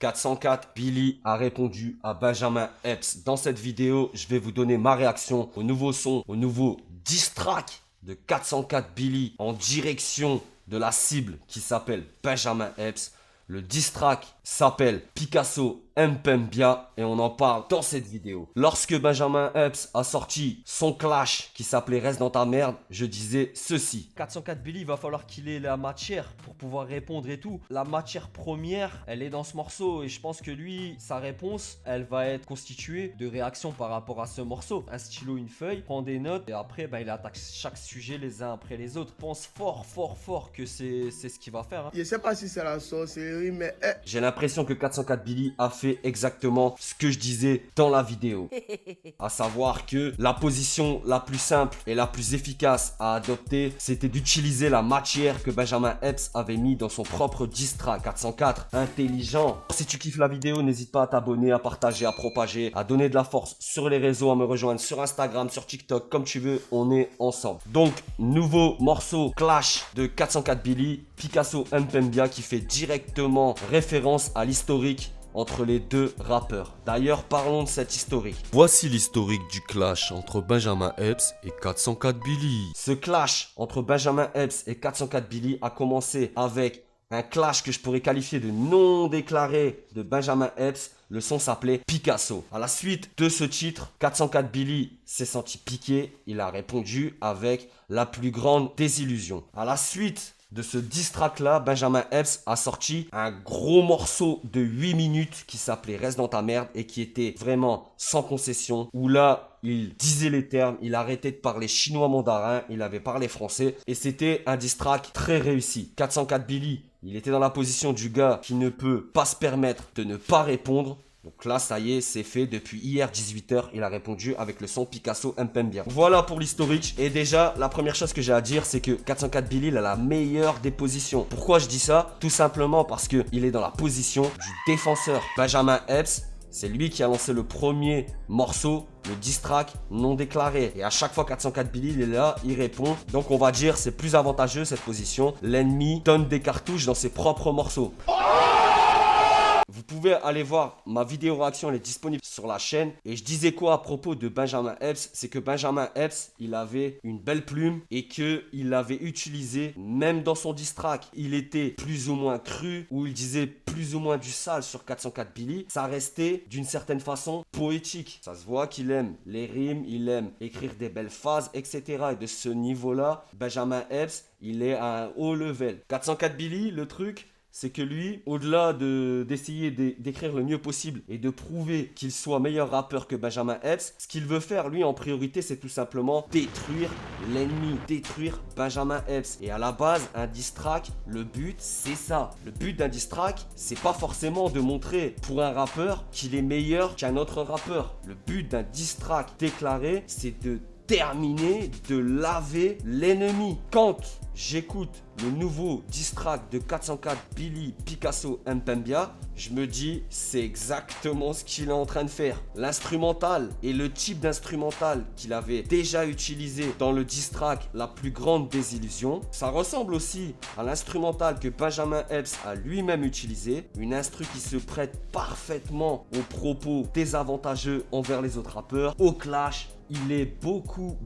404, Billy a répondu à Benjamin Epps. Dans cette vidéo, je vais vous donner ma réaction au nouveau son, au nouveau diss track de 404 Billy en direction de la cible qui s'appelle Benjamin Epps. Le diss track s'appelle Picasso Mpembia et on en parle dans cette vidéo. Lorsque Benjamin Epps a sorti son clash qui s'appelait Reste dans ta merde, je disais ceci. 404 Billy, il va falloir qu'il ait la matière pour pouvoir répondre et tout. La matière première, elle est dans ce morceau et je pense que lui, sa réponse, elle va être constituée de réactions par rapport à ce morceau. Un stylo, une feuille, prend des notes et après, il attaque chaque sujet les uns après les autres. Je pense fort que c'est ce qu'il va faire. Je sais pas si c'est la sorcellerie, mais... J'ai l'impression que 404 Billy a fait exactement ce que je disais dans la vidéo. À savoir que la position la plus simple et la plus efficace à adopter, c'était d'utiliser la matière que Benjamin Epps avait mis dans son propre diss track. 404, intelligent. Si tu kiffes la vidéo, n'hésite pas à t'abonner, à partager, à propager, à donner de la force sur les réseaux, à me rejoindre sur Instagram, sur TikTok, comme tu veux, on est ensemble. Donc, nouveau morceau clash de 404 Billy, Picasso Mpembia, qui fait directement référence à l'historique entre les deux rappeurs. D'ailleurs, parlons de cet historique. Voici l'historique du clash entre Benjamin Epps et 404 Billy. Ce clash entre Benjamin Epps et 404 Billy a commencé avec un clash que je pourrais qualifier de non déclaré de Benjamin Epps. Le son s'appelait Picasso. À la suite de ce titre, 404 Billy s'est senti piqué. Il a répondu avec la plus grande désillusion. À la suite de ce diss track là, Benjamin Epps a sorti un gros morceau de 8 minutes qui s'appelait Reste dans ta merde et qui était vraiment sans concession, où là il disait les termes, il arrêtait de parler chinois mandarin, il avait parlé français et c'était un diss track très réussi. 404 Billy, il était dans la position du gars qui ne peut pas se permettre de ne pas répondre. Donc là, ça y est, c'est fait. Depuis hier, 18h, il a répondu avec le son Picasso Mpembia. Voilà pour l'historique. Et déjà, la première chose que j'ai à dire, c'est que 404 Billy, il a la meilleure des positions. Pourquoi je dis ça? Tout simplement parce qu'il est dans la position du défenseur. Benjamin Epps, c'est lui qui a lancé le premier morceau, le diss track non déclaré. Et à chaque fois 404 Billy, il est là, il répond. Donc on va dire c'est plus avantageux cette position. L'ennemi donne des cartouches dans ses propres morceaux. Vous pouvez aller voir ma vidéo réaction, elle est disponible sur la chaîne. Et je disais quoi à propos de Benjamin Epps? C'est que Benjamin Epps, il avait une belle plume et qu'il l'avait utilisé même dans son diss track. Il était plus ou moins cru ou il disait plus ou moins du sale sur 404 Billy. Ça restait d'une certaine façon poétique. Ça se voit qu'il aime les rimes, il aime écrire des belles phases, etc. Et de ce niveau-là, Benjamin Epps, il est à un haut level. 404 Billy, le truc, c'est que lui, au-delà d'essayer d'écrire le mieux possible et de prouver qu'il soit meilleur rappeur que Benjamin Epps, ce qu'il veut faire, lui, en priorité, c'est tout simplement détruire l'ennemi, détruire Benjamin Epps. Et à la base, un diss track, le but, c'est ça. Le but d'un diss track, c'est pas forcément de montrer pour un rappeur qu'il est meilleur qu'un autre rappeur. Le but d'un diss track déclaré, c'est de terminer, de laver l'ennemi. Quand j'écoute le nouveau diss track de 404 Billy Picasso Mpembia, je me dis c'est exactement ce qu'il est en train de faire. L'instrumental et le type d'instrumental qu'il avait déjà utilisé dans le diss track La plus grande désillusion, ça ressemble aussi à l'instrumental que Benjamin Epps a lui-même utilisé, une instru qui se prête parfaitement aux propos désavantageux envers les autres rappeurs, au clash. Il est beaucoup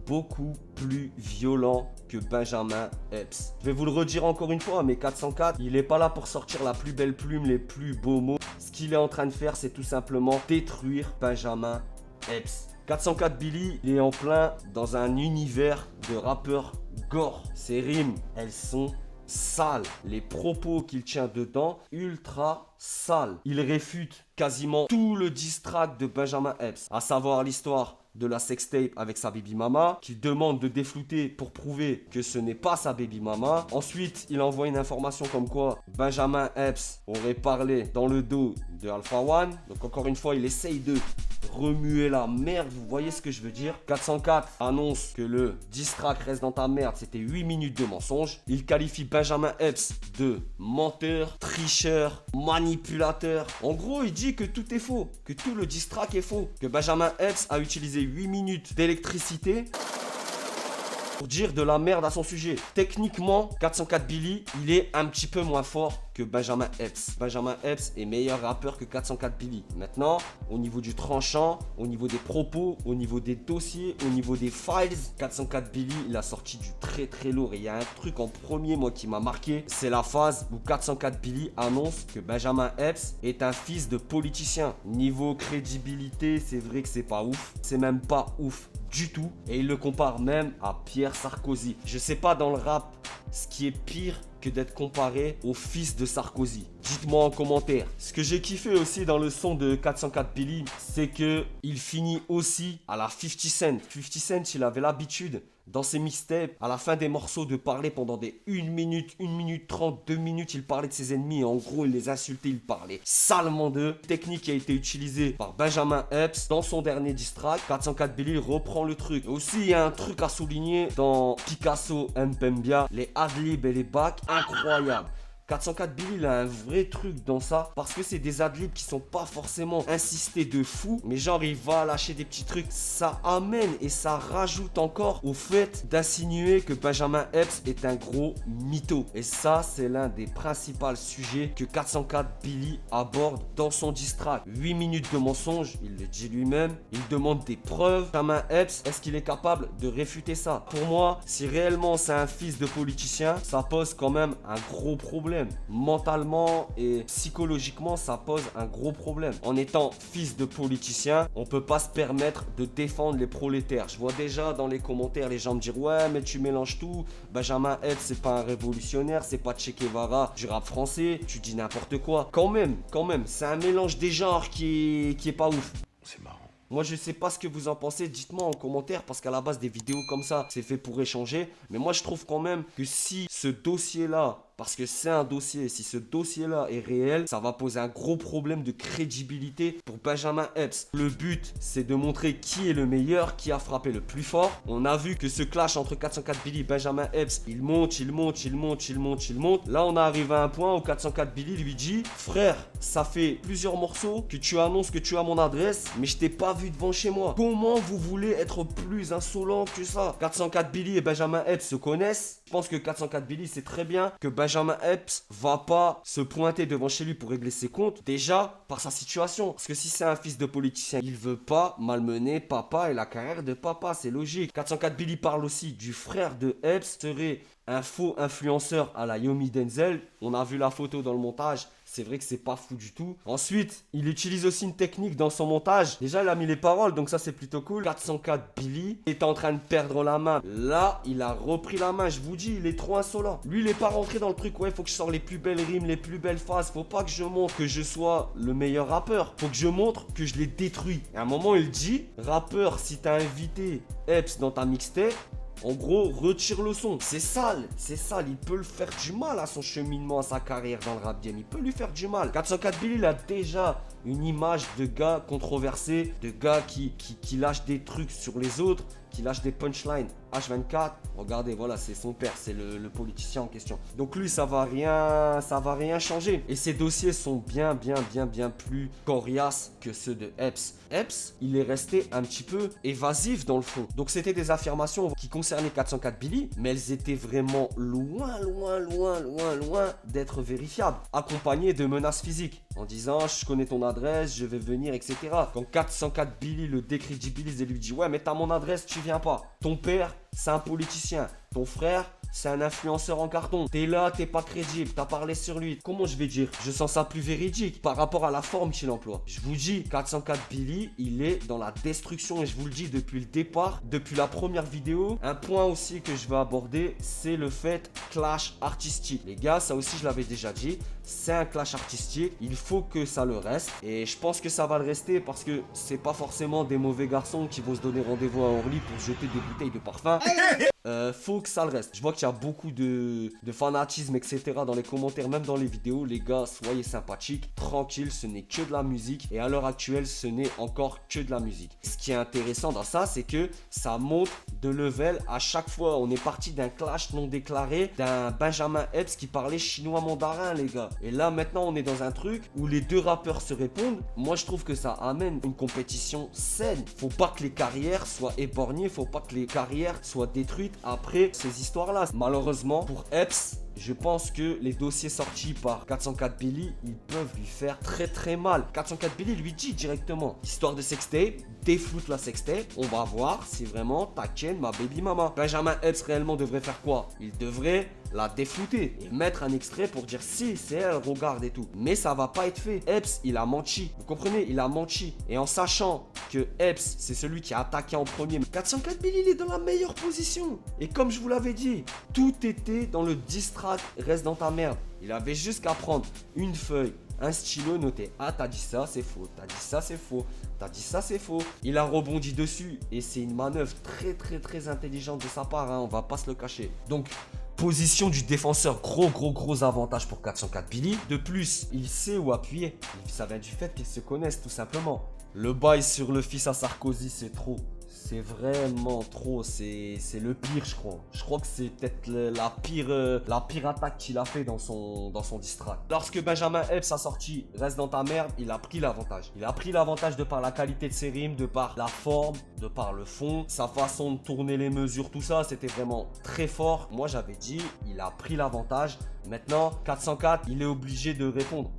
plus violent que Benjamin Epps. Je vais vous le redire encore une fois, mais 404, il n'est pas là pour sortir la plus belle plume, les plus beaux mots. Ce qu'il est en train de faire, c'est tout simplement détruire Benjamin Epps. 404 Billy, il est en plein dans un univers de rappeurs gore. Ses rimes, elles sont sales. Les propos qu'il tient dedans, ultra sales. Il réfute quasiment tout le diss track de Benjamin Epps, à savoir l'histoire de la sextape avec sa baby mama, qu'il demande de déflouter pour prouver que ce n'est pas sa baby mama. Ensuite, il envoie une information comme quoi Benjamin Epps aurait parlé dans le dos de Alpha One. Donc encore une fois, il essaye de remuer la merde, vous voyez ce que je veux dire. 404 annonce que le diss track Reste dans ta merde, c'était 8 minutes de mensonge. Il qualifie Benjamin Epps de menteur, tricheur, manipulateur. En gros, il dit que tout est faux, que tout le diss track est faux, que Benjamin Epps a utilisé 8 minutes d'électricité pour dire de la merde à son sujet. Techniquement, 404 Billy, il est un petit peu moins fort que Benjamin Epps. Benjamin Epps est meilleur rappeur que 404 Billy. Maintenant, au niveau du tranchant, au niveau des propos, au niveau des dossiers, au niveau des files, 404 Billy, il a sorti du très très lourd. Et il y a un truc en premier, moi, qui m'a marqué, c'est la phase où 404 Billy annonce que Benjamin Epps est un fils de politicien. Niveau crédibilité, c'est vrai que c'est pas ouf. C'est même pas ouf du tout. Et il le compare même à Pierre Sarkozy. Je sais pas dans le rap ce qui est pire que d'être comparé au fils de Sarkozy. Dites-moi en commentaire. Ce que j'ai kiffé aussi dans le son de 404 Billy, c'est que il finit aussi à la 50 Cent. 50 Cent, il avait l'habitude dans ses mixtapes, à la fin des morceaux, de parler pendant des 1 minute, 1 minute 30, 2 minutes, il parlait de ses ennemis et en gros il les insultait, il parlait salement d'eux. Technique qui a été utilisée par Benjamin Epps dans son dernier diss track. 404 Billy reprend le truc. Et aussi il y a un truc à souligner dans Picasso Mpembia, les adlibs et les backs, incroyables. 404 Billy, il a un vrai truc dans ça parce que c'est des adlibs qui sont pas forcément insistés de fou, mais genre il va lâcher des petits trucs. Ça amène et ça rajoute encore au fait d'insinuer que Benjamin Epps est un gros mytho. Et ça, c'est l'un des principaux sujets que 404 Billy aborde dans son diss track. 8 minutes de mensonge, il le dit lui-même. Il demande des preuves. Benjamin Epps, est-ce qu'il est capable de réfuter ça? Pour moi, si réellement c'est un fils de politicien, ça pose quand même un gros problème. Mentalement et psychologiquement, ça pose un gros problème. En étant fils de politicien, on peut pas se permettre de défendre les prolétaires. Je vois déjà dans les commentaires les gens me dire ouais mais tu mélanges tout. Benjamin Epps c'est pas un révolutionnaire, c'est pas Che Guevara du rap français, tu dis n'importe quoi. Quand même, c'est un mélange des genres qui est pas ouf. C'est marrant. Moi je sais pas ce que vous en pensez, dites-moi en commentaire parce qu'à la base des vidéos comme ça c'est fait pour échanger. Mais moi je trouve quand même que si ce dossier là, parce que c'est un dossier, si ce dossier-là est réel, ça va poser un gros problème de crédibilité pour Benjamin Epps. Le but, c'est de montrer qui est le meilleur, qui a frappé le plus fort. On a vu que ce clash entre 404 Billy et Benjamin Epps, il monte. Là, on est arrivé à un point où 404 Billy lui dit « Frère, ça fait plusieurs morceaux que tu annonces que tu as mon adresse, mais je t'ai pas vu devant chez moi. Comment vous voulez être plus insolent que ça ?» 404 Billy et Benjamin Epps se connaissent. Je pense que 404 Billy sait très bien que Benjamin Epps va pas se pointer devant chez lui pour régler ses comptes. Déjà, par sa situation. Parce que si c'est un fils de politicien, il veut pas malmener papa et la carrière de papa. C'est logique. 404 Billy parle aussi du frère de Epps. Serait un faux influenceur à la Yomi Denzel. On a vu la photo dans le montage. C'est vrai que c'est pas fou du tout. Ensuite, il utilise aussi une technique dans son montage. Déjà, il a mis les paroles, donc ça c'est plutôt cool. 404 Billy est en train de perdre la main. Là, il a repris la main. Je vous dis, il est trop insolent. Lui, il est pas rentré dans le truc. Ouais, faut que je sorte les plus belles rimes, les plus belles phases. Faut pas que je montre que je sois le meilleur rappeur. Faut que je montre que je l'ai détruit. Et à un moment, il dit, rappeur, si t'as invité Epps dans ta mixtape, en gros, retire le son. C'est sale. Il peut le faire du mal à son cheminement, à sa carrière dans le rap game. Il peut lui faire du mal. 404 Billy, il a déjà une image de gars controversé, de gars qui lâche des trucs sur les autres, qui lâche des punchlines. H24, regardez, voilà, c'est son père, c'est le politicien en question. Donc lui, ça va rien changer. Et ces dossiers sont bien plus coriaces que ceux de Epps. Epps, il est resté un petit peu évasif dans le fond. Donc c'était des affirmations qui concernaient 404 Billy, mais elles étaient vraiment loin d'être vérifiables. Accompagnées de menaces physiques, en disant, je connais ton adresse, je vais venir, etc. Quand 404 Billy le décrédibilise et lui dit, ouais, mais t'as mon adresse, tu viens pas. Ton père, c'est un politicien. Ton frère, c'est un influenceur en carton. T'es là, t'es pas crédible, t'as parlé sur lui. Comment je vais dire? Je sens ça plus véridique par rapport à la forme qu'il emploie. Je vous dis, 404 Billy, il est dans la destruction et je vous le dis depuis le départ, depuis la première vidéo. Un point aussi que je vais aborder, c'est le fait clash artistique. Les gars, ça aussi je l'avais déjà dit, c'est un clash artistique. Il faut que ça le reste et je pense que ça va le rester parce que c'est pas forcément des mauvais garçons qui vont se donner rendez-vous à Orly pour jeter des bouteilles de parfum. Faut que ça le reste. Je vois qu'il y a beaucoup de fanatisme, etc. dans les commentaires, même dans les vidéos. Les gars, soyez sympathiques, tranquille, ce n'est que de la musique. Et à l'heure actuelle, ce n'est encore que de la musique. Ce qui est intéressant dans ça, c'est que ça montre de level à chaque fois. On est parti d'un clash non déclaré, d'un Benjamin Epps qui parlait chinois mandarin, les gars. Et là, maintenant, on est dans un truc où les deux rappeurs se répondent. Moi, je trouve que ça amène une compétition saine. Faut pas que les carrières soient éborgnées, faut pas que les carrières soient détruites après ces histoires-là. Malheureusement, pour Epps, je pense que les dossiers sortis par 404 Billy, ils peuvent lui faire très très mal. 404 Billy lui dit directement, histoire de sextape, défloute la sextape, on va voir si vraiment t'as ken ma baby mama. Benjamin Epps réellement devrait faire quoi? Il devrait la déflouter et mettre un extrait pour dire si c'est elle, regarde et tout. Mais ça va pas être fait. Epps, il a menti. Vous comprenez? Il a menti. Et en sachant que Epps, c'est celui qui a attaqué en premier, 404 Billy, il est dans la meilleure position. Et comme je vous l'avais dit, tout était dans le diss track, reste dans ta merde. Il avait juste qu'à prendre une feuille, un stylo, noté. Ah, t'as dit ça, c'est faux. T'as dit ça, c'est faux. T'as dit ça, c'est faux. Il a rebondi dessus. Et c'est une manœuvre très, très, très intelligente de sa part. Hein. On va pas se le cacher. Donc, position du défenseur. Gros avantage pour 404 Billy. De plus, il sait où appuyer. Ça vient du fait qu'ils se connaissent, tout simplement. Le bail sur le fils à Sarkozy, c'est trop. C'est vraiment trop, c'est le pire, je crois. Je crois que c'est peut-être la pire attaque qu'il a fait dans son diss track. Lorsque Benjamin Epps a sorti Reste dans ta merde, il a pris l'avantage. Il a pris l'avantage de par la qualité de ses rimes, de par la forme, de par le fond, sa façon de tourner les mesures, tout ça, c'était vraiment très fort. Moi, j'avais dit, il a pris l'avantage. Maintenant, 404, il est obligé de répondre.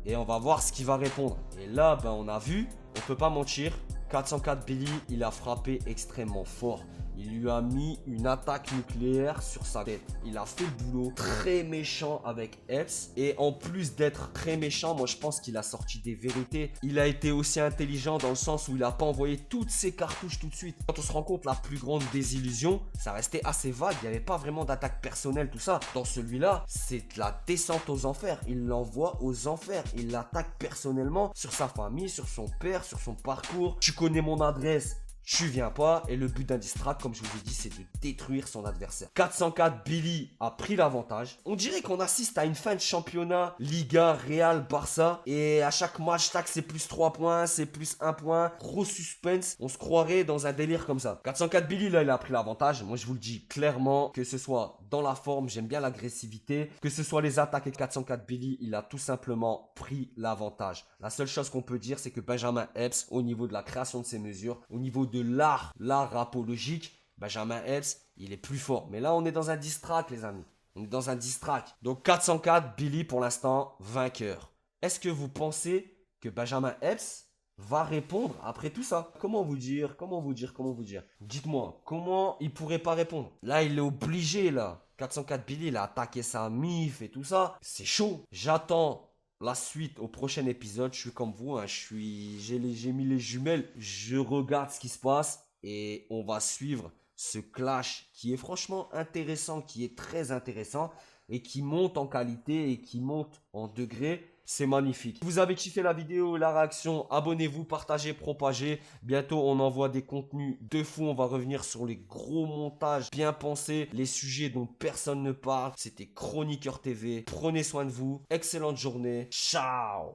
Et on va voir ce qu'il va répondre. Et là, ben, on a vu, on peut pas mentir. 404 Billy, il a frappé extrêmement fort. Il lui a mis une attaque nucléaire sur sa tête. Il a fait le boulot très méchant avec Epps. Et en plus d'être très méchant, moi je pense qu'il a sorti des vérités. Il a été aussi intelligent dans le sens où il n'a pas envoyé toutes ses cartouches tout de suite. Quand on se rend compte, la plus grande désillusion, ça restait assez vague. Il n'y avait pas vraiment d'attaque personnelle, tout ça. Dans celui-là, c'est de la descente aux enfers. Il l'envoie aux enfers. Il l'attaque personnellement sur sa famille, sur son père, sur son parcours. Tu connais mon adresse. Tu viens pas, et le but d'un diss track, comme je vous ai dit, c'est de détruire son adversaire. 404 Billy a pris l'avantage. On dirait qu'on assiste à une fin de championnat, Liga, Real, Barça, et à chaque match, tac, c'est plus 3 points, c'est plus 1 point, gros suspense. On se croirait dans un délire comme ça. 404 Billy, là, il a pris l'avantage. Moi, je vous le dis clairement, que ce soit dans la forme, j'aime bien l'agressivité, que ce soit les attaques, et 404 Billy, il a tout simplement pris l'avantage. La seule chose qu'on peut dire, c'est que Benjamin Epps, au niveau de la création de ses mesures, au niveau de l'art rapologique, Benjamin Epps, il est plus fort. Mais là, on est dans un diss track, les amis. On est dans un diss track. Donc 404, Billy, pour l'instant, vainqueur. Est-ce que vous pensez que Benjamin Epps va répondre après tout ça? Comment vous dire? Dites-moi, comment il pourrait pas répondre? Là, il est obligé, là. 404 Billy, il a attaqué sa mif et tout ça. C'est chaud. J'attends la suite au prochain épisode. Je suis comme vous, hein, j'ai mis les jumelles, je regarde ce qui se passe et on va suivre ce clash qui est franchement intéressant, qui est très intéressant et qui monte en qualité et qui monte en degré. C'est magnifique. Si vous avez kiffé la vidéo, la réaction, abonnez-vous, partagez, propagez. Bientôt, on envoie des contenus de fou. On va revenir sur les gros montages bien pensés, les sujets dont personne ne parle. C'était Chroniqueur TV. Prenez soin de vous. Excellente journée. Ciao.